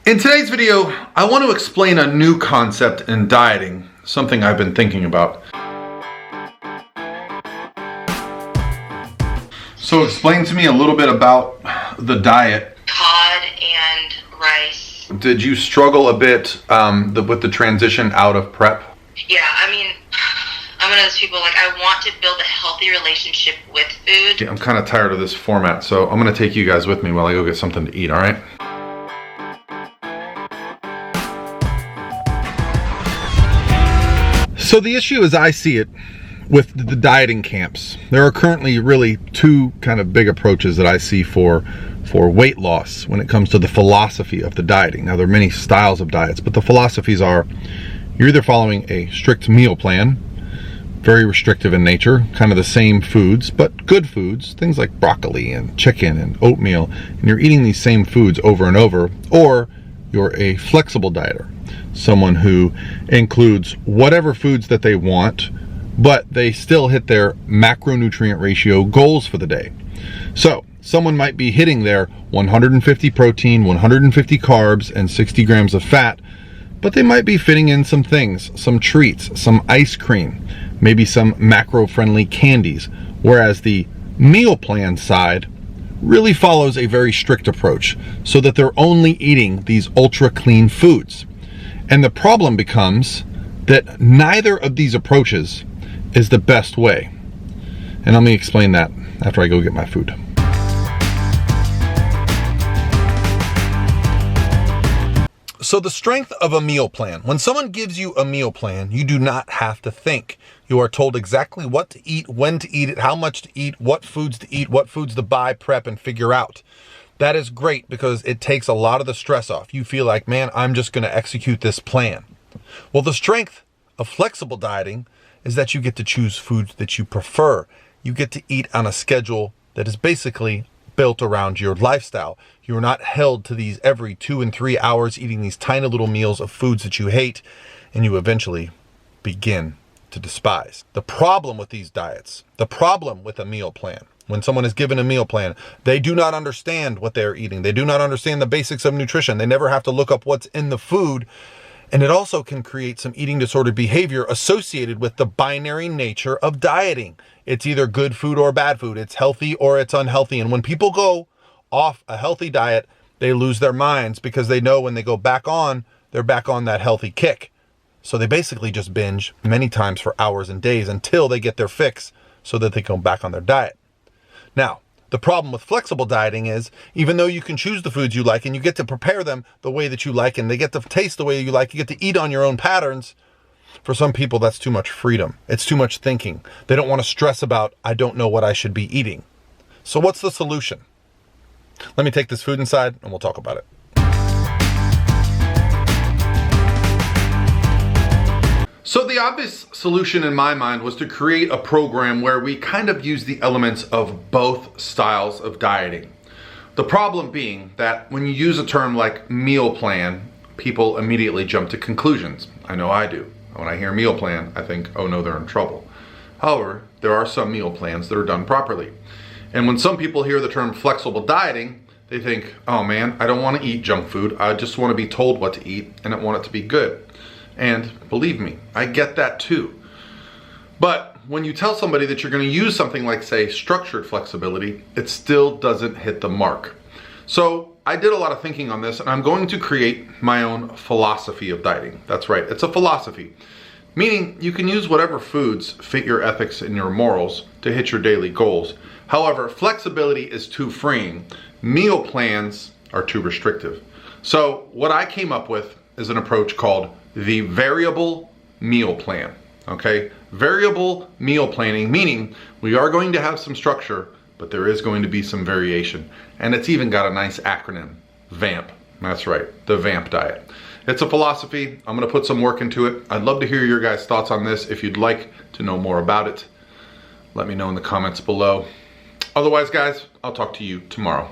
In today's video, I want to explain a new concept in dieting, something I've been thinking about. So explain to me a little bit about the diet. Cod and rice. Did you struggle a bit with the transition out of prep? Yeah, I mean, I'm one of those people, like, I want to build a healthy relationship with food. I'm kind of tired of this format, so I'm going to take you guys with me while I go get something to eat, all right? So the issue as I see it with the dieting camps, there are currently really two kind of big approaches that I see for weight loss when it comes to the philosophy of the dieting. Now, there are many styles of diets, but the philosophies are you're either following a strict meal plan, very restrictive in nature, kind of the same foods, but good foods, things like broccoli and chicken and oatmeal, and you're eating these same foods over and over, or you're a flexible dieter, someone who includes whatever foods that they want, but they still hit their macronutrient ratio goals for the day. So someone might be hitting their 150 protein, 150 carbs, and 60 grams of fat, but they might be fitting in some things, some treats, some ice cream, maybe some macro-friendly candies, whereas the meal plan side really follows a very strict approach so that they're only eating these ultra clean foods. And the problem becomes that neither of these approaches is the best way. And let me explain that after I go get my food. So the strength of a meal plan. When someone gives you a meal plan, you do not have to think. You are told exactly what to eat, when to eat it, how much to eat, what foods to eat, what foods to buy, prep, and figure out. That is great because it takes a lot of the stress off. You feel like, man, I'm just going to execute this plan. Well, the strength of flexible dieting is that you get to choose foods that you prefer. You get to eat on a schedule that is basically built around your lifestyle. You're not held to these every 2 and 3 hours eating these tiny little meals of foods that you hate, and you eventually begin to despise. The problem with these diets, the problem with a meal plan, when someone is given a meal plan, they do not understand what they're eating. They do not understand the basics of nutrition. They never have to look up what's in the food. And it also can create some eating disordered behavior associated with the binary nature of dieting. It's either good food or bad food. It's healthy or it's unhealthy. And when people go off a healthy diet, they lose their minds because they know when they go back on, they're back on that healthy kick. So they basically just binge many times for hours and days until they get their fix so that they go back on their diet. Now, the problem with flexible dieting is, even though you can choose the foods you like and you get to prepare them the way that you like and they get to taste the way you like, you get to eat on your own patterns, for some people that's too much freedom. It's too much thinking. They don't want to stress about, I don't know what I should be eating. So what's the solution? Let me take this food inside and we'll talk about it. So the obvious solution in my mind was to create a program where we kind of use the elements of both styles of dieting. The problem being that when you use a term like meal plan, people immediately jump to conclusions. I know I do. When I hear meal plan, I think, oh no, they're in trouble. However, there are some meal plans that are done properly. And when some people hear the term flexible dieting, they think, oh man, I don't want to eat junk food. I just want to be told what to eat and I want it to be good. And believe me, I get that too. But when you tell somebody that you're going to use something like, say, structured flexibility, it still doesn't hit the mark. So I did a lot of thinking on this, and I'm going to create my own philosophy of dieting. That's right, it's a philosophy. Meaning you can use whatever foods fit your ethics and your morals to hit your daily goals. However, flexibility is too freeing. Meal plans are too restrictive. So what I came up with is an approach called the variable meal plan. Okay, variable meal planning, meaning we are going to have some structure, but there is going to be some variation. And it's even got a nice acronym, VaMP. That's right, the VaMP diet. It's a philosophy. I'm going to put some work into it. I'd love to hear your guys' thoughts on this. If you'd like to know more about it, let me know in the comments below. Otherwise, guys, I'll talk to you tomorrow.